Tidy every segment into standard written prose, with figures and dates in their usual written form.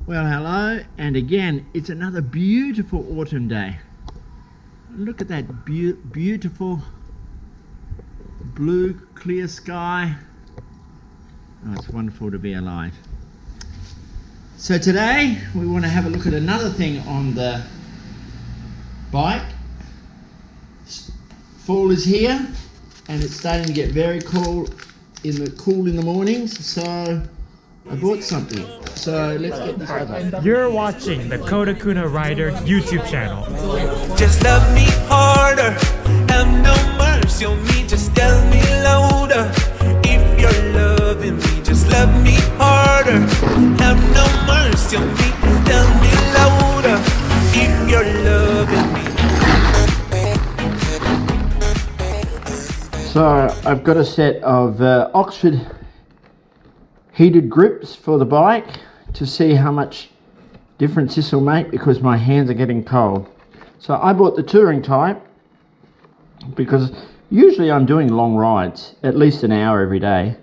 Well, hello, and again, it's another beautiful autumn day. Look at that beautiful blue, clear sky. Oh, it's wonderful to be alive. So today, we want to have a look at another thing on the bike. Fall is here, and it's starting to get very cool in the mornings, so I bought something. So let's get this over. You're watching the Kodokuna Raida YouTube channel. Just love me harder, have no mercy on me, just tell me louder. If you're loving me, just love me harder, have no mercy on me, tell me louder. If you're loving me. So I've got a set of Oxford heated grips for the bike to see how much difference this will make because my hands are getting cold. So I bought the touring type because usually I'm doing long rides, at least an hour every day,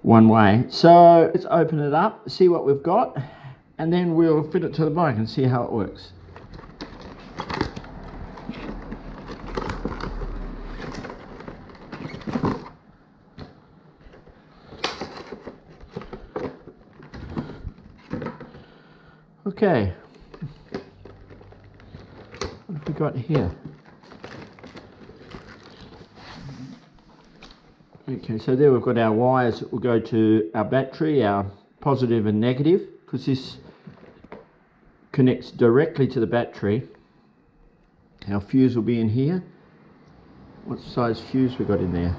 one way. So let's open it up, see what we've got, and then we'll fit it to the bike and see how it works. Okay, what have we got here? Okay, so there we've got our wires that will go to our battery, our positive and negative, because this connects directly to the battery. Our fuse will be in here. What size fuse we got in there?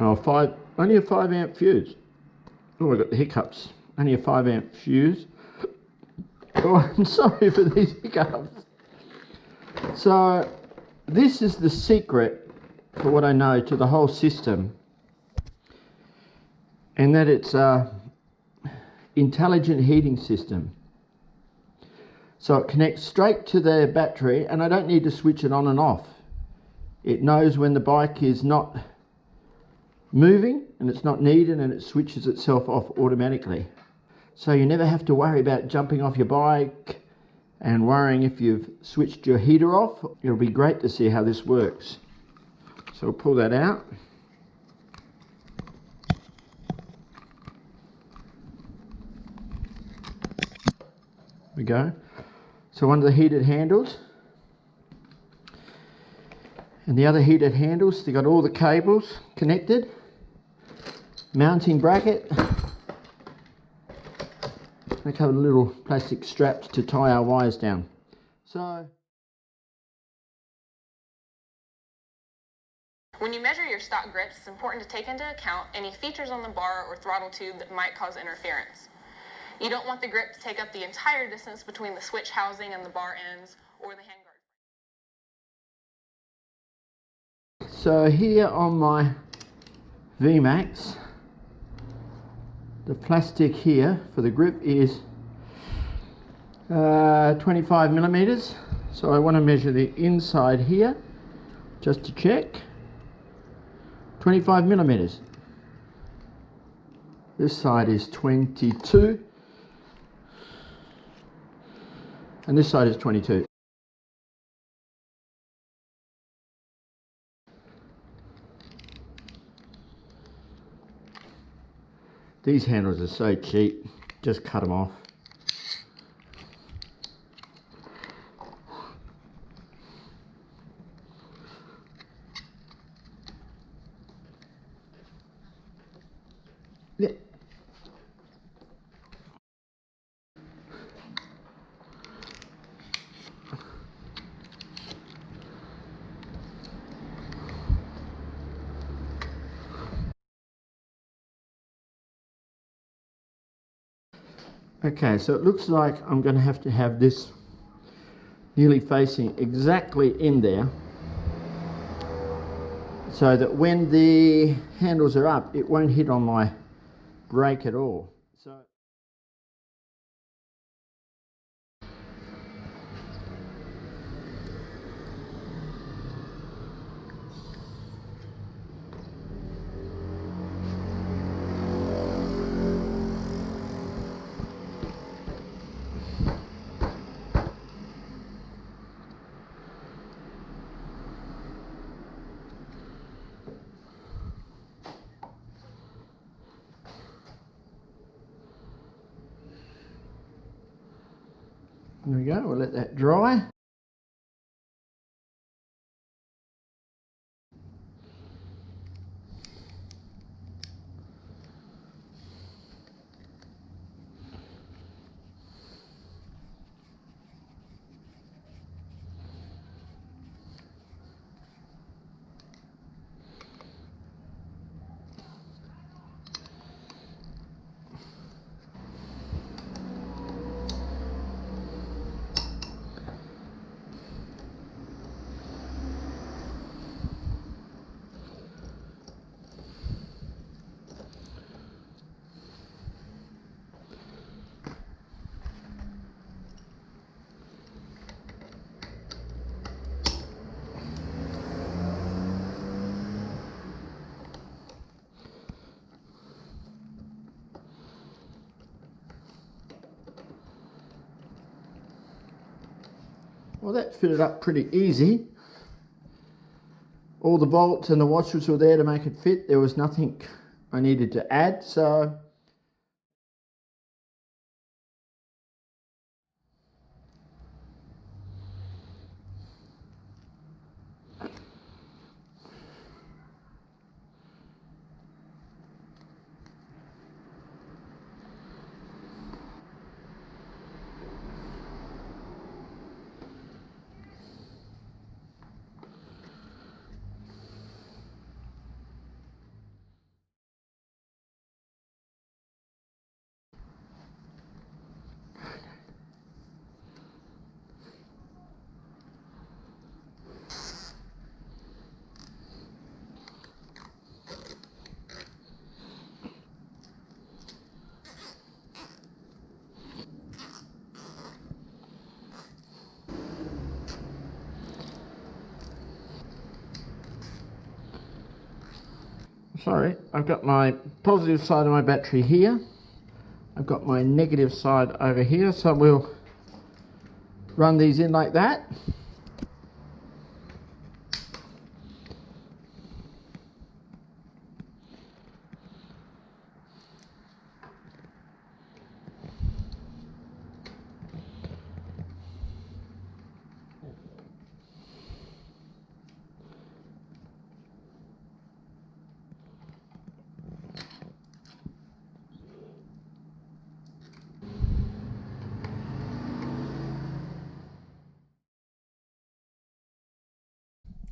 Oh, only a 5 amp fuse. Oh, I got the hiccups. Only a 5 amp fuse. Oh, I'm sorry for these hiccups. So this is the secret, for what I know, to the whole system, and that it's a intelligent heating system. So it connects straight to the battery, and I don't need to switch it on and off. It knows when the bike is not moving and it's not needed, and it switches itself off automatically. So you never have to worry about jumping off your bike and worrying if you've switched your heater off. It'll be great to see how this works. So we'll pull that out. There we go. So one of the heated handles, and the other heated handles, they've got all the cables connected, mounting bracket. They have little plastic straps to tie our wires down. So when you measure your stock grips, it's important to take into account any features on the bar or throttle tube that might cause interference. You don't want the grip to take up the entire distance between the switch housing and the bar ends or the handguard. So here on my VMAX, the plastic here for the grip is 25 millimeters. So I want to measure the inside here just to check. 25 millimeters. This side is 22 and this side is 22. These handles are so cheap, just cut them off. Yeah. Okay, so it looks like I'm going to have this nearly facing exactly in there, so that when the handles are up, it won't hit on my brake at all. So There we go, we'll let that dry. Well, that fitted up pretty easy. All the bolts and the washers were there to make it fit. There was nothing I needed to add, so sorry, I've got my positive side of my battery here. I've got my negative side over here, so we'll run these in like that.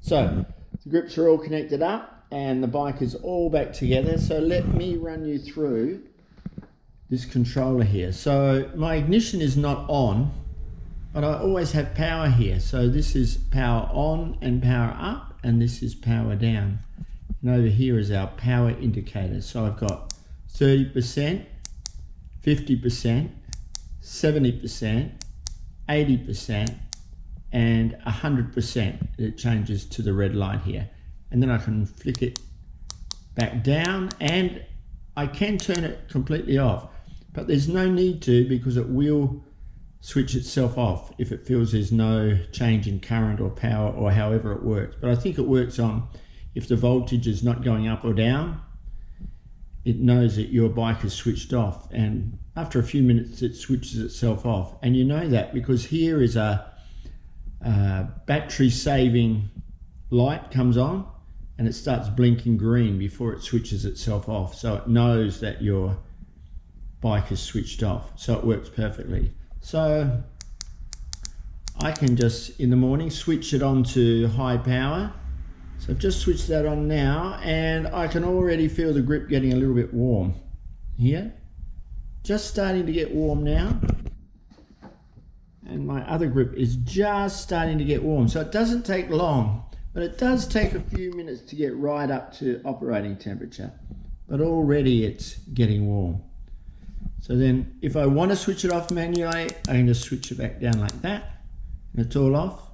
So the grips are all connected up and the bike is all back together. So let me run you through this controller here. So my ignition is not on, but I always have power here. So this is power on and power up, and this is power down. And over here is our power indicator. So I've got 30%, 50%, 70%, 80%, and 100%. It changes to the red light here. And then I can flick it back down, and I can turn it completely off, but there's no need to, because it will switch itself off if it feels there's no change in current or power or however it works. But I think it works on if the voltage is not going up or down, it knows that your bike is switched off, and after a few minutes it switches itself off. And you know that because here is a battery saving light comes on and it starts blinking green before it switches itself off, so it knows that your bike is switched off. So it works perfectly. So I can just in the morning switch it on to high power. So I've just switched that on now, and I can already feel the grip getting a little bit warm here, just starting to get warm now. And my other grip is just starting to get warm. So it doesn't take long, but it does take a few minutes to get right up to operating temperature. But already it's getting warm. So then if I want to switch it off manually, I can just switch it back down like that, and it's all off.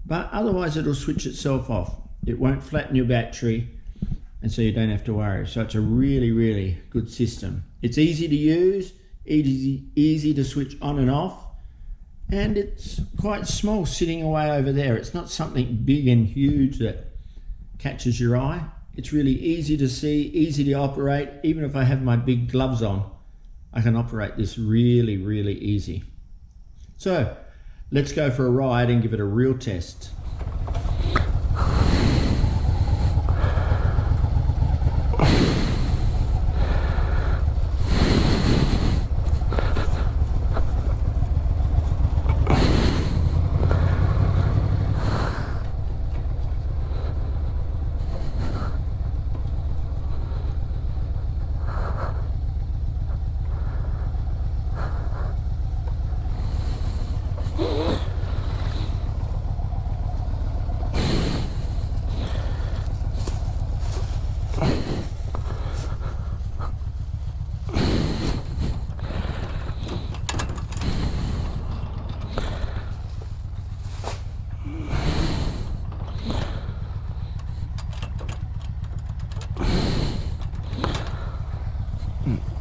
But otherwise it'll switch itself off. It won't flatten your battery, and so you don't have to worry. So it's a really, really good system. It's easy to use, easy to switch on and off. And it's quite small sitting away over there. It's not something big and huge that catches your eye. It's really easy to see, easy to operate. Even if I have my big gloves on, I can operate this really, really easy. So Let's go for a ride and give it a real test.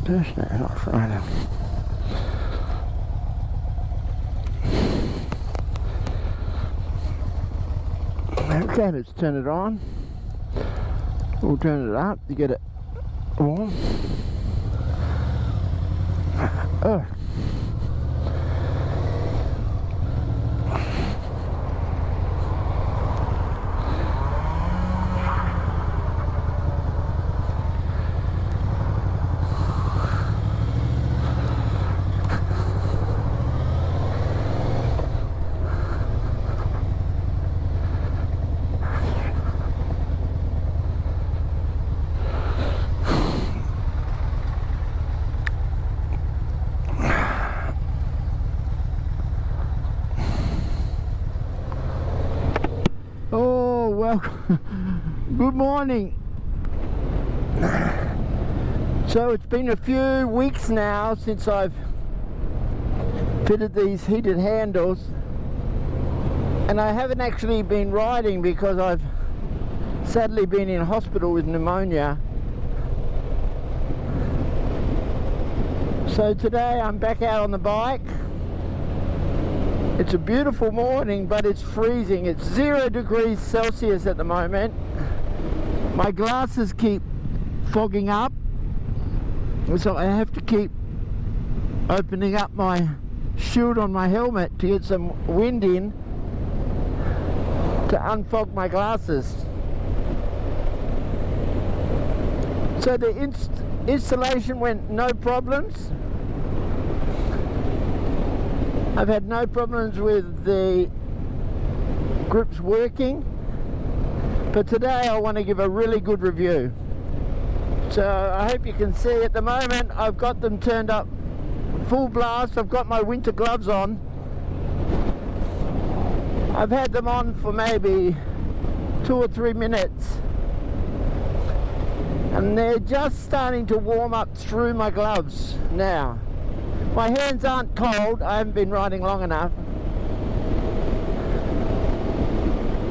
Thursday, not Friday. Okay, let's turn it on. We'll turn it up to get it warm. Oh. Welcome. Good morning. So it's been a few weeks now since I've fitted these heated handles, and I haven't actually been riding because I've sadly been in hospital with pneumonia. So today I'm back out on the bike. It's a beautiful morning, but it's freezing. It's 0 degrees Celsius at the moment. My glasses keep fogging up, so I have to keep opening up my shield on my helmet to get some wind in to unfog my glasses. So the installation went no problems. I've had no problems with the grips working, but today I want to give a really good review. So I hope you can see at the moment I've got them turned up full blast. I've got my winter gloves on. I've had them on for maybe 2 or 3 minutes, and they're just starting to warm up through my gloves now. My hands aren't cold, I haven't been riding long enough.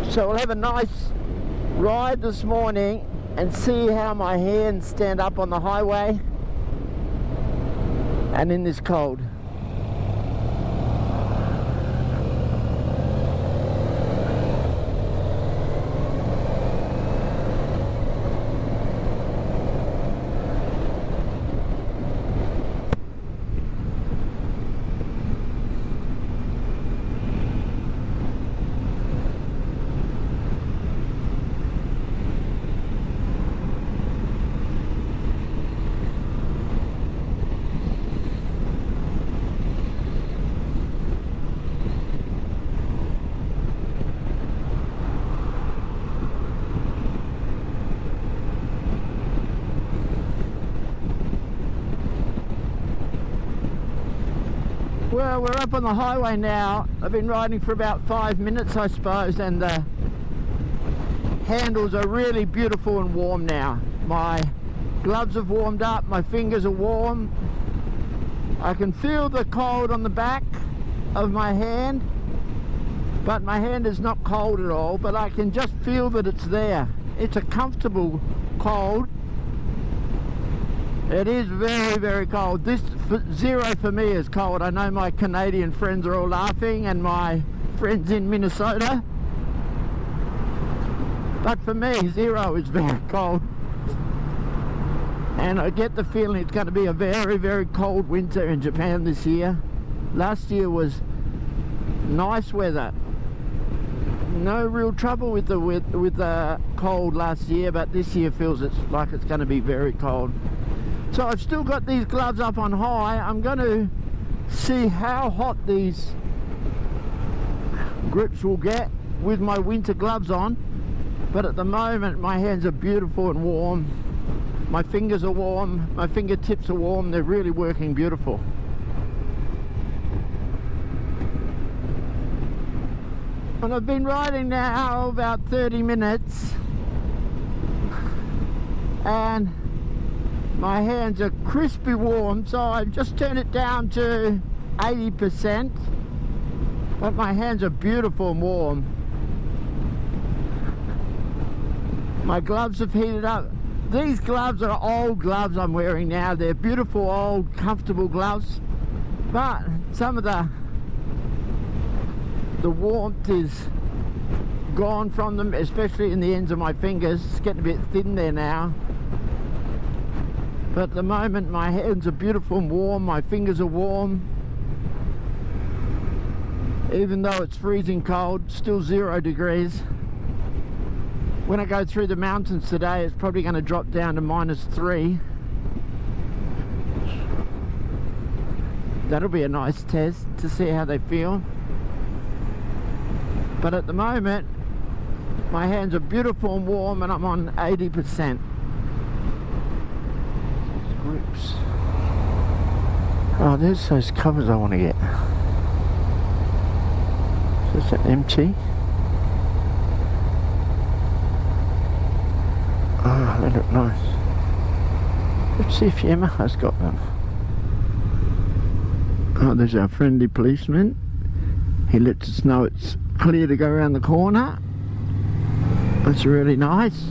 So we'll have a nice ride this morning and see how my hands stand up on the highway and in this cold. Well, we're up on the highway now. I've been riding for about 5 minutes, I suppose, and the handles are really beautiful and warm now. My gloves have warmed up, my fingers are warm. I can feel the cold on the back of my hand, but my hand is not cold at all, but I can just feel that it's there. It's a comfortable cold. It is very, very cold. This 0 for me is cold. I know my Canadian friends are all laughing, and my friends in Minnesota. But for me, 0 is very cold. And I get the feeling it's going to be a very, very cold winter in Japan this year. Last year was nice weather. No real trouble with the cold last year, but this year feels like it's going to be very cold. So I've still got these gloves up on high. I'm going to see how hot these grips will get with my winter gloves on. But at the moment my hands are beautiful and warm. My fingers are warm, my fingertips are warm. They're really working beautiful. And I've been riding now about 30 minutes and my hands are crispy warm, so I've just turned it down to 80%, but my hands are beautiful and warm. My gloves have heated up. These gloves are old gloves I'm wearing now. They're beautiful old comfortable gloves, but some of the warmth is gone from them, especially in the ends of my fingers. It's getting a bit thin there now. But at the moment my hands are beautiful and warm, my fingers are warm. Even though it's freezing cold, still 0 degrees. When I go through the mountains today, it's probably going to drop down to -3. That'll be a nice test to see how they feel. But at the moment, my hands are beautiful and warm and I'm on 80%. Grips. Oh, there's those covers I want to get. Is that empty? Oh, they look nice. Let's see if Yamaha's got them. Oh, there's our friendly policeman. He lets us know it's clear to go around the corner. That's really nice.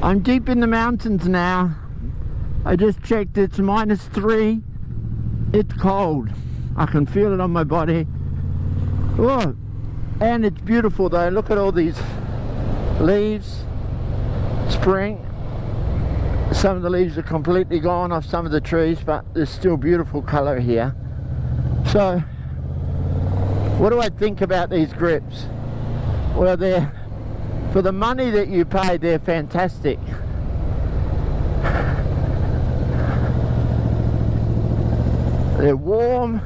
I'm deep in the mountains now. I just checked, it's -3. It's cold. I can feel it on my body. Oh, and it's beautiful though. Look at all these leaves. Spring. Some of the leaves are completely gone off some of the trees, but there's still beautiful colour here. So, what do I think about these grips? Well, they're, for the money that you pay, they're fantastic. They're warm.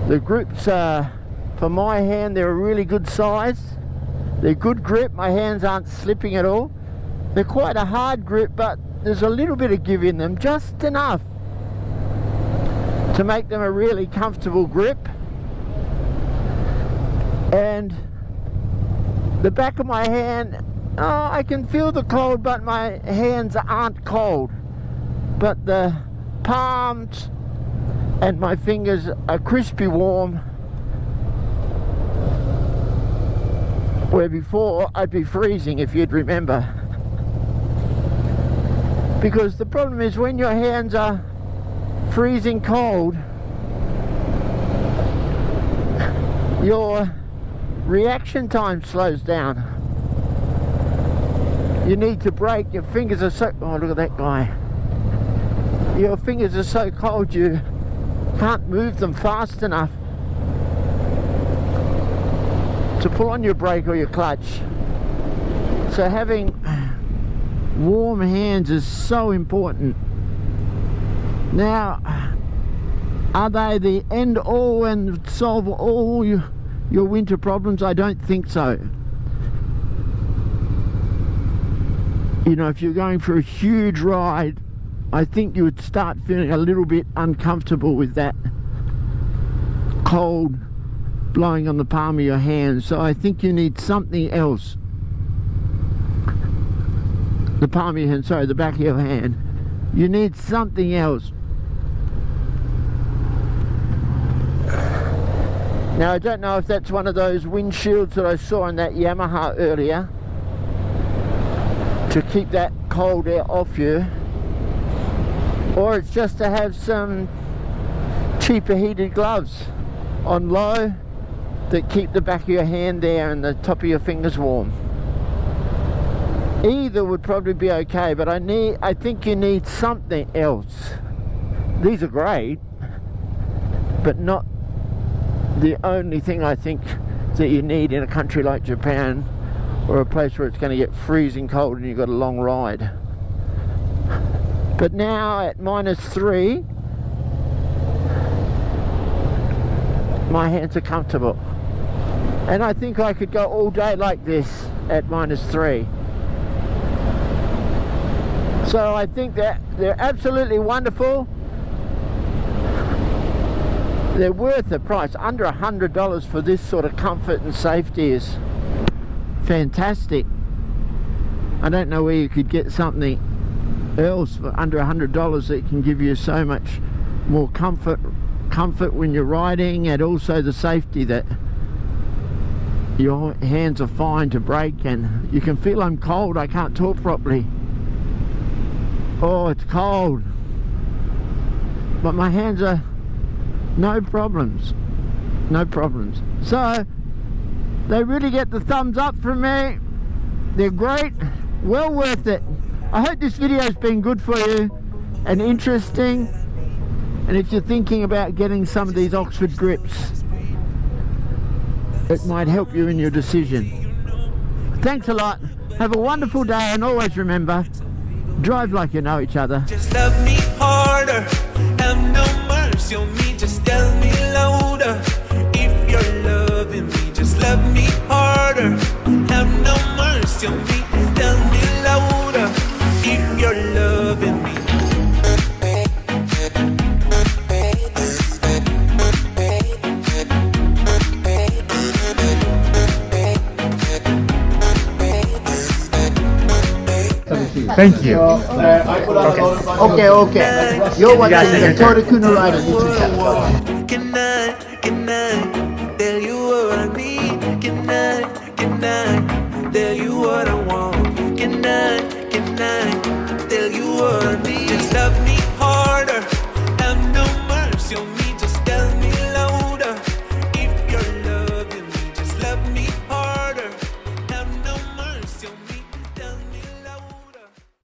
The grips are, for my hand, they're a really good size. They're good grip. My hands aren't slipping at all. They're quite a hard grip, but there's a little bit of give in them, just enough to make them a really comfortable grip. And the back of my hand, oh, I can feel the cold, but my hands aren't cold. But the palms and my fingers are crispy warm, where before I'd be freezing, if you'd remember. Because the problem is, when your hands are freezing cold, your reaction time slows down. You need to brake. Your fingers are so, oh, look at that guy. Your fingers are so cold you can't move them fast enough to pull on your brake or your clutch. So having warm hands is so important. Now, are they the end all and solve all your winter problems? I don't think so. You know, if you're going for a huge ride, I think you would start feeling a little bit uncomfortable with that cold blowing on the palm of your hand. So I think you need something else. The palm of your hand, sorry, the back of your hand. You need something else. Now, I don't know if that's one of those windshields that I saw in that Yamaha earlier to keep that cold air off you, or it's just to have some cheaper heated gloves on low that keep the back of your hand there and the top of your fingers warm. Either would probably be okay, but I think you need something else. These are great, but not the only thing I think that you need in a country like Japan, or a place where it's going to get freezing cold and you've got a long ride. But now at -3, my hands are comfortable, and I think I could go all day like this at -3. So I think that they're absolutely wonderful. They're worth the price. Under $100 for this sort of comfort and safety is fantastic. I don't know where you could get something else for under $100 that can give you so much more comfort when you're riding, and also the safety that your hands are fine to brake, and you can feel I'm cold. I can't talk properly. Oh, it's cold, but my hands are no problems. So they really get the thumbs up from me. They're great, well worth it. I hope this video has been good for you and interesting, and if you're thinking about getting some of these Oxford grips, it might help you in your decision. Thanks a lot. Have a wonderful day, and always remember, drive like you know each other. Just love me harder, have no mercy on me, just tell me louder. If you're loving me, just love me harder, have no mercy on me, tell me louder. If you're loving me. Thank you. Okay. You're watching the Kodokuna Raida YouTube channel. Can I tell you what I need? Can I tell you what I want? Can I tell you what I need?